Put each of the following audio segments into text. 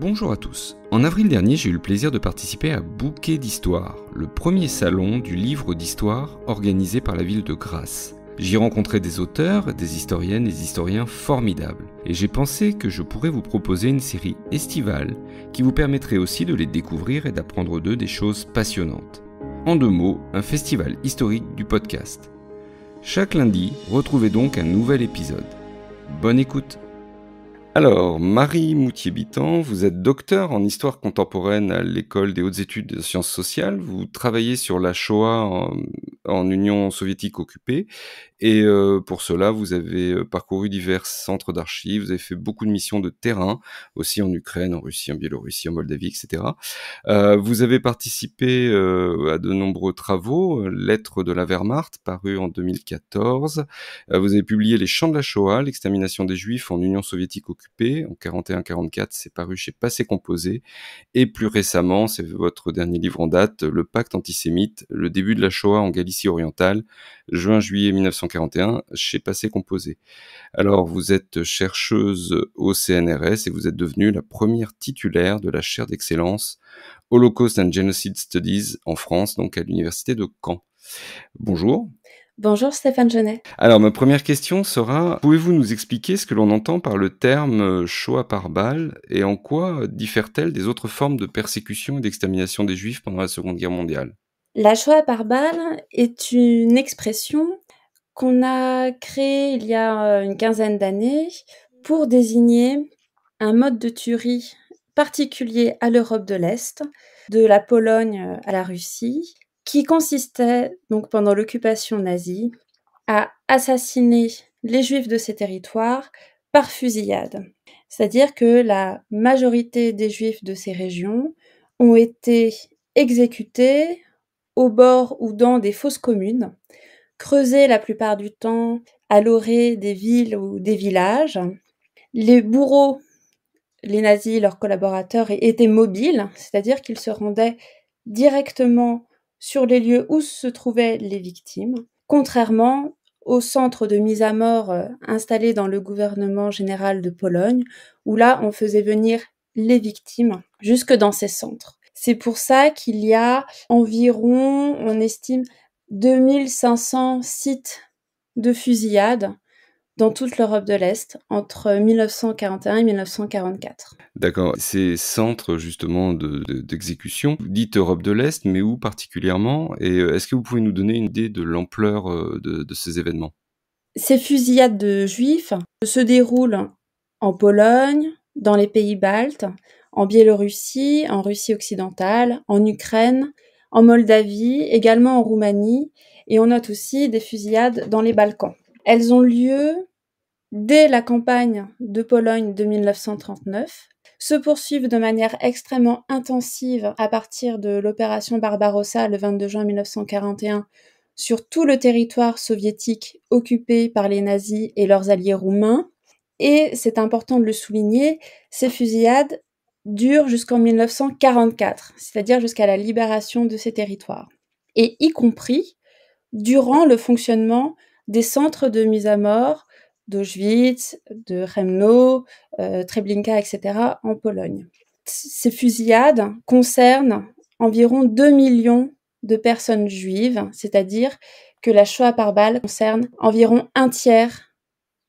Bonjour à tous. En avril dernier, j'ai eu le plaisir de participer à Bouquet d'Histoire, le premier salon du livre d'histoire organisé par la ville de Grasse. J'y rencontrais des auteurs, des historiennes et des historiens formidables, et j'ai pensé que je pourrais vous proposer une série estivale qui vous permettrait aussi de les découvrir et d'apprendre d'eux des choses passionnantes. En 2 mots, un festival historique du podcast. Chaque lundi, retrouvez donc un nouvel épisode. Bonne écoute! Alors, Marie Moutier-Bitan, vous êtes docteur en histoire contemporaine à l'École des hautes études de sciences sociales. Vous travaillez sur la Shoah en Union soviétique occupée. Et pour cela, vous avez parcouru divers centres d'archives. Vous avez fait beaucoup de missions de terrain, aussi en Ukraine, en Russie, en Biélorussie, en Moldavie, etc. Vous avez participé à de nombreux travaux. Lettres de la Wehrmacht, paru en 2014. Vous avez publié Les Chants de la Shoah, l'extermination des Juifs en Union soviétique occupée, en 41-44, c'est paru chez Passé Composé. Et plus récemment, c'est votre dernier livre en date, Le Pacte antisémite, le début de la Shoah en Galicie orientale, juin-juillet 1941, chez Passé Composé. Alors, vous êtes chercheuse au CNRS et vous êtes devenue la première titulaire de la chaire d'excellence Holocaust and Genocide Studies en France, donc à l'université de Caen. Bonjour. Bonjour Stéphane Genet. Alors, ma première question sera, pouvez-vous nous expliquer ce que l'on entend par le terme Shoah par balle et en quoi diffère-t-elle des autres formes de persécution et d'extermination des Juifs pendant la Seconde Guerre mondiale ? La Shoah par balle est une expression qu'on a créée il y a une quinzaine d'années pour désigner un mode de tuerie particulier à l'Europe de l'Est, de la Pologne à la Russie, qui consistait donc pendant l'occupation nazie à assassiner les Juifs de ces territoires par fusillade. C'est-à-dire que la majorité des Juifs de ces régions ont été exécutés au bord ou dans des fosses communes, creusées la plupart du temps à l'orée des villes ou des villages. Les bourreaux, les nazis, leurs collaborateurs, étaient mobiles, c'est-à-dire qu'ils se rendaient directement sur les lieux où se trouvaient les victimes, contrairement au centre de mise à mort installé dans le gouvernement général de Pologne, où là, on faisait venir les victimes jusque dans ces centres. C'est pour ça qu'il y a environ, on estime, 2500 sites de fusillade dans toute l'Europe de l'Est entre 1941 et 1944. D'accord. Ces centres justement d'exécution, vous dites Europe de l'Est, mais où particulièrement ? Et est-ce que vous pouvez nous donner une idée de l'ampleur de ces événements ? Ces fusillades de Juifs se déroulent en Pologne, dans les pays baltes, en Biélorussie, en Russie occidentale, en Ukraine, en Moldavie, également en Roumanie, et on note aussi des fusillades dans les Balkans. Elles ont lieu dès la campagne de Pologne de 1939, se poursuivent de manière extrêmement intensive à partir de l'opération Barbarossa le 22 juin 1941 sur tout le territoire soviétique occupé par les nazis et leurs alliés roumains. Et c'est important de le souligner, ces fusillades durent jusqu'en 1944, c'est-à-dire jusqu'à la libération de ces territoires, et y compris durant le fonctionnement des centres de mise à mort d'Auschwitz, de Chremno, Treblinka, etc. en Pologne. Ces fusillades concernent environ 2 millions de personnes juives, c'est-à-dire que la Shoah par balle concerne environ 1/3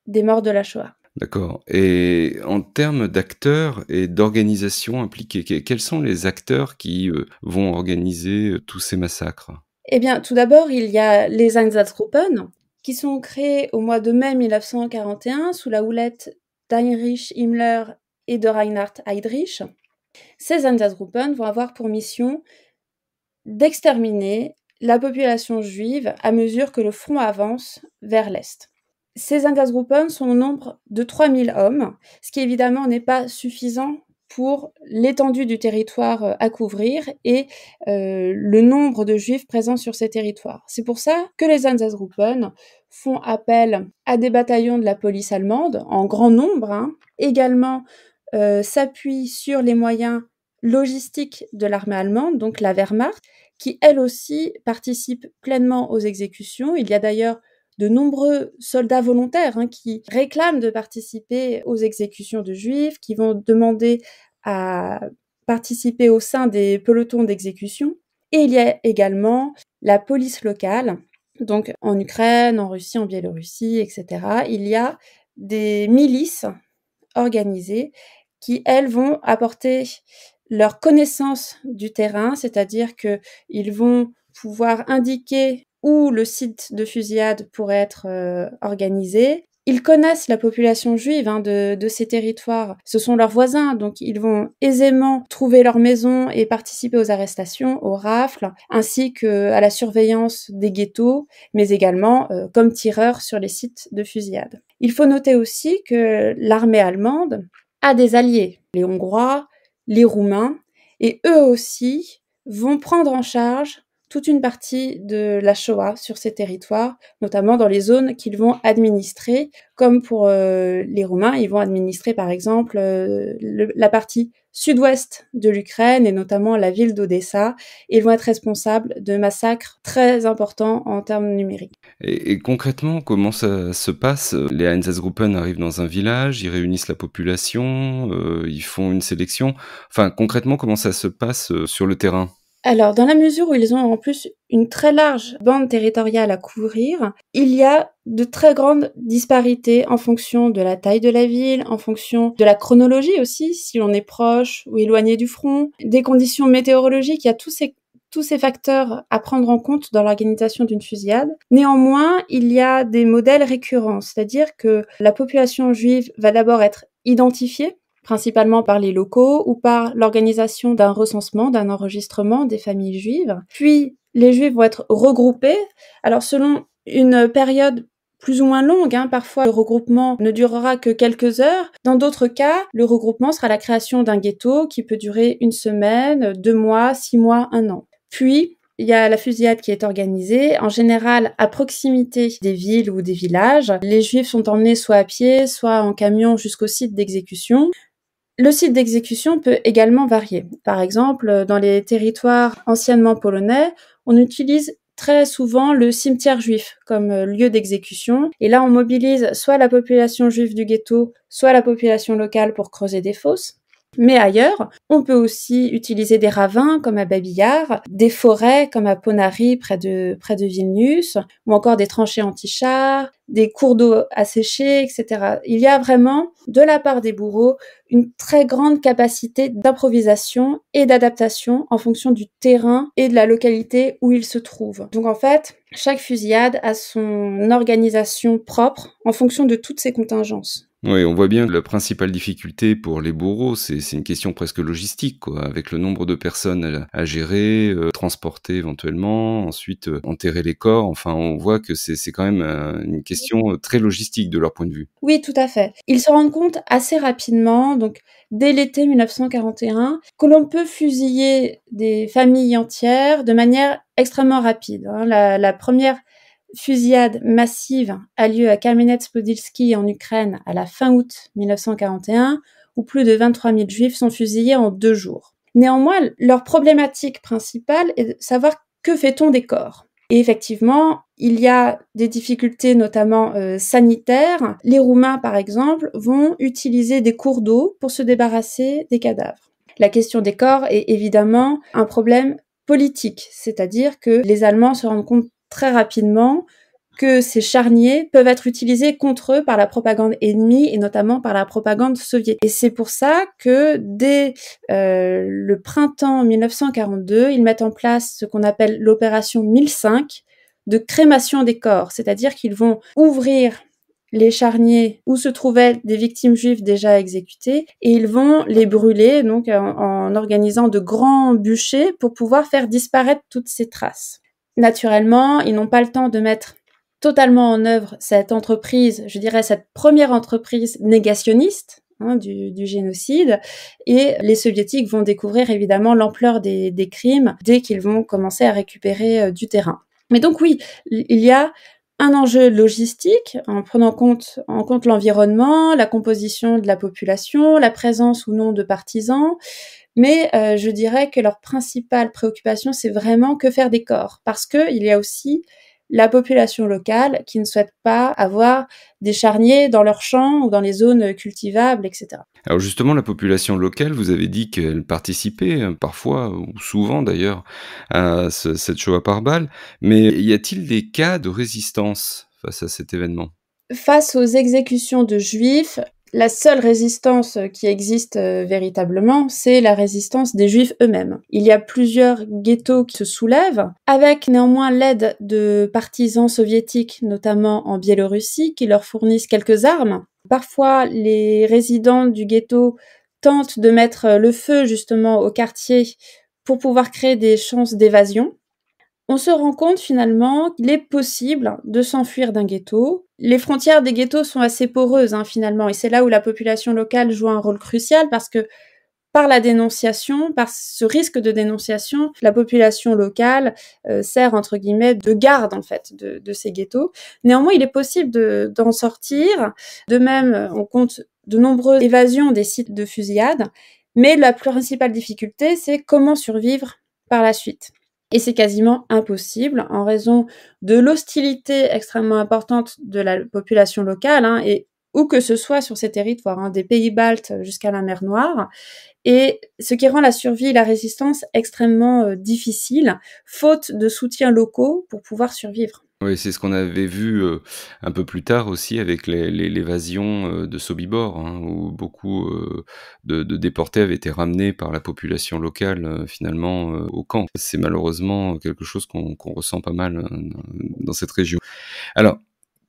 des morts de la Shoah. D'accord. Et en termes d'acteurs et d'organisations impliquées, quels sont les acteurs qui vont organiser tous ces massacres ? Eh bien, tout d'abord, il y a les Einsatzgruppen, qui sont créés au mois de mai 1941 sous la houlette d'Heinrich Himmler et de Reinhard Heydrich. Ces Einsatzgruppen vont avoir pour mission d'exterminer la population juive à mesure que le front avance vers l'Est. Ces Einsatzgruppen sont au nombre de 3000 hommes, ce qui évidemment n'est pas suffisant pour l'étendue du territoire à couvrir et le nombre de juifs présents sur ces territoires. C'est pour ça que les Einsatzgruppen font appel à des bataillons de la police allemande, en grand nombre, également s'appuient sur les moyens logistiques de l'armée allemande, donc la Wehrmacht, qui elle aussi participe pleinement aux exécutions. Il y a d'ailleurs de nombreux soldats volontaires qui réclament de participer aux exécutions de juifs, qui vont demander à participer au sein des pelotons d'exécution. Et il y a également la police locale. Donc en Ukraine, en Russie, en Biélorussie, etc., il y a des milices organisées qui, elles, vont apporter leur connaissance du terrain, c'est-à-dire qu'ils vont pouvoir indiquer où le site de fusillade pourrait être organisé. Ils connaissent la population juive de ces territoires. Ce sont leurs voisins, donc ils vont aisément trouver leur maison et participer aux arrestations, aux rafles, ainsi qu'à la surveillance des ghettos, mais également comme tireurs sur les sites de fusillade. Il faut noter aussi que l'armée allemande a des alliés, les Hongrois, les Roumains, et eux aussi vont prendre en charge toute une partie de la Shoah sur ces territoires, notamment dans les zones qu'ils vont administrer, comme pour les Roumains, ils vont administrer par exemple la partie sud-ouest de l'Ukraine et notamment la ville d'Odessa, et ils vont être responsables de massacres très importants en termes numériques. Et concrètement, comment ça se passe? Les Einsatzgruppen arrivent dans un village, ils réunissent la population, ils font une sélection. Enfin, concrètement, comment ça se passe sur le terrain? Alors, dans la mesure où ils ont en plus une très large bande territoriale à couvrir, il y a de très grandes disparités en fonction de la taille de la ville, en fonction de la chronologie aussi, si l'on est proche ou éloigné du front, des conditions météorologiques, il y a tous ces facteurs à prendre en compte dans l'organisation d'une fusillade. Néanmoins, il y a des modèles récurrents, c'est-à-dire que la population juive va d'abord être identifiée, principalement par les locaux ou par l'organisation d'un recensement, d'un enregistrement des familles juives. Puis, les juifs vont être regroupés, alors selon une période plus ou moins longue, parfois le regroupement ne durera que quelques heures. Dans d'autres cas, le regroupement sera la création d'un ghetto qui peut durer 1 semaine, 2 mois, 6 mois, 1 an. Puis, il y a la fusillade qui est organisée, en général à proximité des villes ou des villages. Les juifs sont emmenés soit à pied, soit en camion jusqu'au site d'exécution. Le site d'exécution peut également varier. Par exemple, dans les territoires anciennement polonais, on utilise très souvent le cimetière juif comme lieu d'exécution. Et là, on mobilise soit la population juive du ghetto, soit la population locale pour creuser des fosses. Mais ailleurs, on peut aussi utiliser des ravins comme à Babi Yar, des forêts comme à Ponary près de Vilnius, ou encore des tranchées anti-chars, des cours d'eau asséchés, etc. Il y a vraiment, de la part des bourreaux, une très grande capacité d'improvisation et d'adaptation en fonction du terrain et de la localité où ils se trouvent. Donc en fait, chaque fusillade a son organisation propre en fonction de toutes ces contingences. Oui, on voit bien que la principale difficulté pour les bourreaux, c'est une question presque logistique, quoi, avec le nombre de personnes à gérer, transporter éventuellement, ensuite enterrer les corps. Enfin, on voit que c'est quand même une question très logistique de leur point de vue. Oui, tout à fait. Ils se rendent compte assez rapidement, donc dès l'été 1941, que l'on peut fusiller des familles entières de manière extrêmement rapide. La première fusillade massive a lieu à Kamenets-Podilsky en Ukraine à la fin août 1941, où plus de 23 000 juifs sont fusillés en 2 jours. Néanmoins, leur problématique principale est de savoir que fait-on des corps. Et effectivement, il y a des difficultés notamment sanitaires. Les Roumains, par exemple, vont utiliser des cours d'eau pour se débarrasser des cadavres. La question des corps est évidemment un problème politique, c'est-à-dire que les Allemands se rendent compte très rapidement que ces charniers peuvent être utilisés contre eux par la propagande ennemie et notamment par la propagande soviétique. Et c'est pour ça que dès le printemps 1942, ils mettent en place ce qu'on appelle l'opération 1005 de crémation des corps, c'est-à-dire qu'ils vont ouvrir les charniers où se trouvaient des victimes juives déjà exécutées et ils vont les brûler donc en organisant de grands bûchers pour pouvoir faire disparaître toutes ces traces. Naturellement, ils n'ont pas le temps de mettre totalement en œuvre cette entreprise, je dirais cette première entreprise négationniste du génocide, et les soviétiques vont découvrir évidemment l'ampleur des crimes dès qu'ils vont commencer à récupérer du terrain. Mais donc oui, il y a un enjeu logistique en prenant en compte l'environnement, la composition de la population, la présence ou non de partisans, mais je dirais que leur principale préoccupation, c'est vraiment que faire des corps, parce que il y a aussi la population locale qui ne souhaite pas avoir des charniers dans leurs champs ou dans les zones cultivables, etc. Alors justement, la population locale, vous avez dit qu'elle participait parfois, ou souvent d'ailleurs, à cette Shoah par balle, mais y a-t-il des cas de résistance face à cet événement? Face aux exécutions de juifs, la seule résistance qui existe véritablement, c'est la résistance des juifs eux-mêmes. Il y a plusieurs ghettos qui se soulèvent, avec néanmoins l'aide de partisans soviétiques, notamment en Biélorussie, qui leur fournissent quelques armes. Parfois, les résidents du ghetto tentent de mettre le feu justement au quartier pour pouvoir créer des chances d'évasion. On se rend compte finalement qu'il est possible de s'enfuir d'un ghetto. Les frontières des ghettos sont assez poreuses finalement, et c'est là où la population locale joue un rôle crucial parce que par la dénonciation, par ce risque de dénonciation, la population locale sert entre guillemets de garde en fait de ces ghettos. Néanmoins, il est possible d'en sortir. De même, on compte de nombreuses évasions des sites de fusillade, mais la principale difficulté, c'est comment survivre par la suite. Et c'est quasiment impossible en raison de l'hostilité extrêmement importante de la population locale, et où que ce soit sur ces territoires, des pays baltes jusqu'à la mer Noire, et ce qui rend la survie et la résistance extrêmement difficile, faute de soutiens locaux pour pouvoir survivre. Oui, c'est ce qu'on avait vu, un peu plus tard aussi avec l'évasion, de Sobibor, où beaucoup, de déportés avaient été ramenés par la population locale, finalement, au camp. C'est malheureusement quelque chose qu'on ressent pas mal, dans cette région. Alors,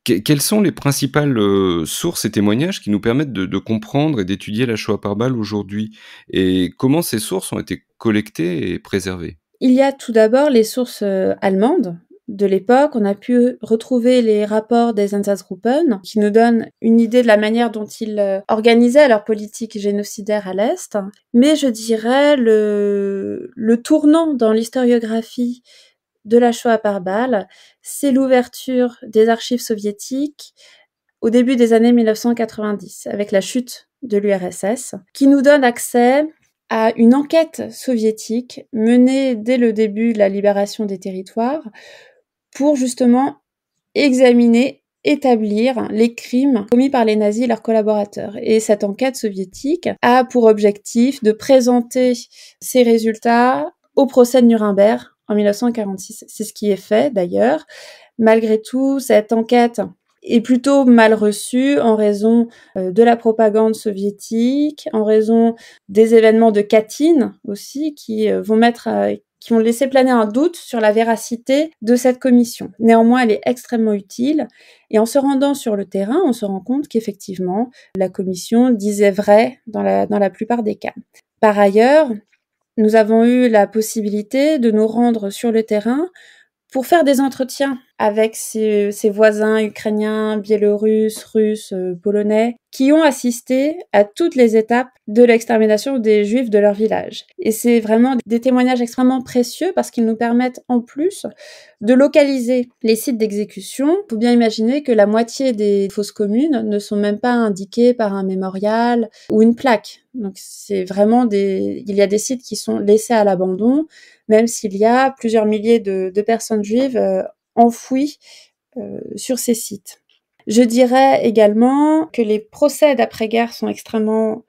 quelles sont les principales, sources et témoignages qui nous permettent de comprendre et d'étudier la Shoah par balle aujourd'hui? Et comment ces sources ont été collectées et préservées? Il y a tout d'abord les sources allemandes de l'époque. On a pu retrouver les rapports des Einsatzgruppen qui nous donnent une idée de la manière dont ils organisaient leur politique génocidaire à l'Est. Mais je dirais le tournant dans l'historiographie de la Shoah par balle, c'est l'ouverture des archives soviétiques au début des années 1990, avec la chute de l'URSS, qui nous donne accès à une enquête soviétique menée dès le début de la libération des territoires pour justement examiner, établir les crimes commis par les nazis et leurs collaborateurs. Et cette enquête soviétique a pour objectif de présenter ces résultats au procès de Nuremberg en 1946. C'est ce qui est fait d'ailleurs. Malgré tout, cette enquête est plutôt mal reçue en raison de la propagande soviétique, en raison des événements de Katyn aussi, qui ont laissé planer un doute sur la véracité de cette commission. Néanmoins, elle est extrêmement utile, et en se rendant sur le terrain, on se rend compte qu'effectivement, la commission disait vrai dans la plupart des cas. Par ailleurs, nous avons eu la possibilité de nous rendre sur le terrain pour faire des entretiens avec ses voisins ukrainiens, biélorusses, russes, polonais, qui ont assisté à toutes les étapes de l'extermination des Juifs de leur village. Et c'est vraiment des témoignages extrêmement précieux parce qu'ils nous permettent en plus de localiser les sites d'exécution. Il faut bien imaginer que la moitié des fosses communes ne sont même pas indiquées par un mémorial ou une plaque. Donc c'est vraiment il y a des sites qui sont laissés à l'abandon, même s'il y a plusieurs milliers de personnes juives enfouies sur ces sites. Je dirais également que les procès d'après-guerre sont extrêmement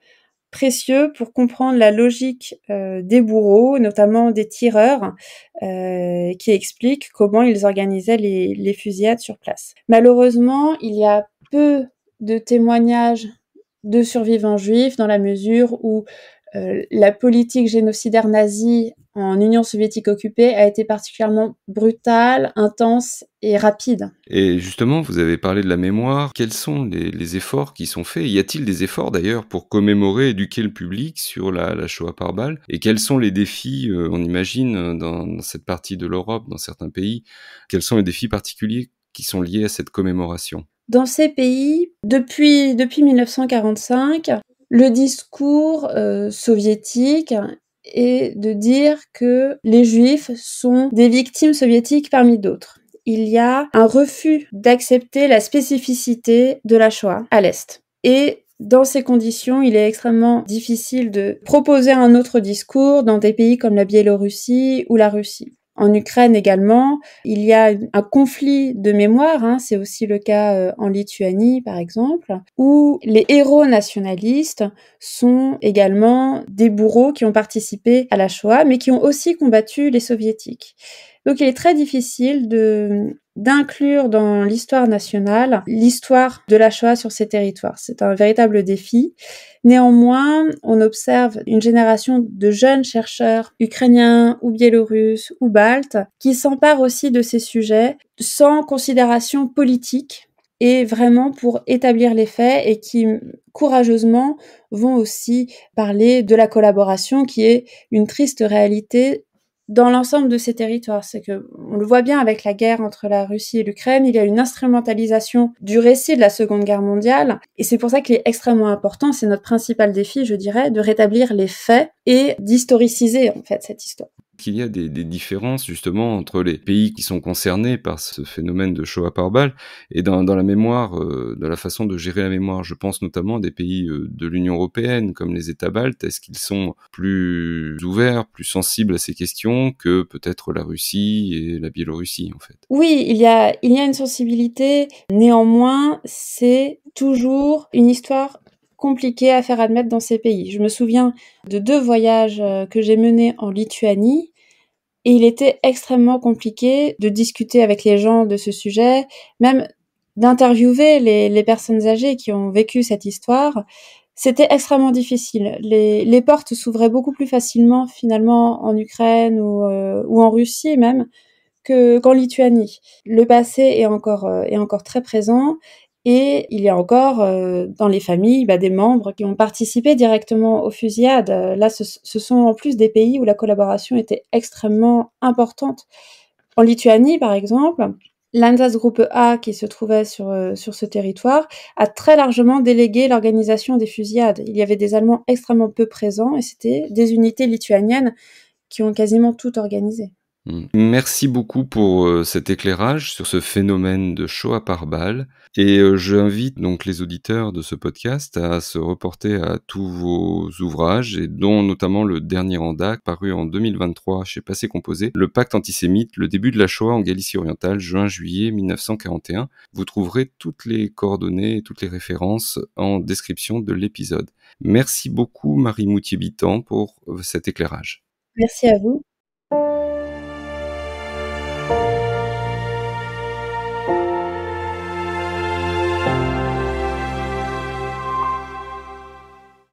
précieux pour comprendre la logique des bourreaux, notamment des tireurs, qui expliquent comment ils organisaient les fusillades sur place. Malheureusement, il y a peu de témoignages de survivants juifs dans la mesure où la politique génocidaire nazie en Union soviétique occupée a été particulièrement brutale, intense et rapide. Et justement, vous avez parlé de la mémoire. Quels sont les efforts qui sont faits? Y a-t-il des efforts d'ailleurs pour commémorer, éduquer le public sur la Shoah par balle? Et quels sont les défis, on imagine, dans cette partie de l'Europe, dans certains pays, quels sont les défis particuliers qui sont liés à cette commémoration? Dans ces pays, depuis 1945, le discours soviétique est de dire que les Juifs sont des victimes soviétiques parmi d'autres. Il y a un refus d'accepter la spécificité de la Shoah à l'Est. Et dans ces conditions, il est extrêmement difficile de proposer un autre discours dans des pays comme la Biélorussie ou la Russie. En Ukraine également, il y a un conflit de mémoire, c'est aussi le cas en Lituanie par exemple, où les héros nationalistes sont également des bourreaux qui ont participé à la Shoah, mais qui ont aussi combattu les soviétiques. Donc il est très difficile d'inclure dans l'histoire nationale l'histoire de la Shoah sur ces territoires. C'est un véritable défi. Néanmoins, on observe une génération de jeunes chercheurs ukrainiens ou biélorusses ou baltes qui s'emparent aussi de ces sujets sans considération politique et vraiment pour établir les faits et qui courageusement vont aussi parler de la collaboration qui est une triste réalité dans l'ensemble de ces territoires. C'est que, on le voit bien avec la guerre entre la Russie et l'Ukraine, il y a une instrumentalisation du récit de la Seconde Guerre mondiale, et c'est pour ça qu'il est extrêmement important, c'est notre principal défi, je dirais, de rétablir les faits et d'historiciser, en fait, cette histoire. Qu'il y a des différences justement entre les pays qui sont concernés par ce phénomène de Shoah par balle et dans la mémoire, dans la façon de gérer la mémoire. Je pense notamment à des pays de l'Union européenne comme les États baltes. Est-ce qu'ils sont plus ouverts, plus sensibles à ces questions que peut-être la Russie et la Biélorussie en fait? Oui, il y a une sensibilité. Néanmoins, c'est toujours une histoire compliquée à faire admettre dans ces pays. Je me souviens de 2 voyages que j'ai menés en Lituanie et il était extrêmement compliqué de discuter avec les gens de ce sujet, même d'interviewer les personnes âgées qui ont vécu cette histoire. C'était extrêmement difficile. Les portes s'ouvraient beaucoup plus facilement finalement en Ukraine ou en Russie même qu'en Lituanie. Le passé est encore très présent et il y a encore dans les familles des membres qui ont participé directement aux fusillades. Là, ce sont en plus des pays où la collaboration était extrêmement importante. En Lituanie, par exemple, l'Ansatsgruppe A, qui se trouvait sur ce territoire, a très largement délégué l'organisation des fusillades. Il y avait des Allemands extrêmement peu présents et c'était des unités lituaniennes qui ont quasiment tout organisé. Merci beaucoup pour cet éclairage sur ce phénomène de Shoah par balle et j'invite donc les auditeurs de ce podcast à se reporter à tous vos ouvrages et dont notamment le dernier en date paru en 2023 chez Passé Composé, Le Pacte antisémite, le début de la Shoah en Galicie orientale, juin-juillet 1941. Vous trouverez toutes les coordonnées et toutes les références en description de l'épisode. Merci beaucoup Marie Moutier-Bitan pour cet éclairage. Merci à vous.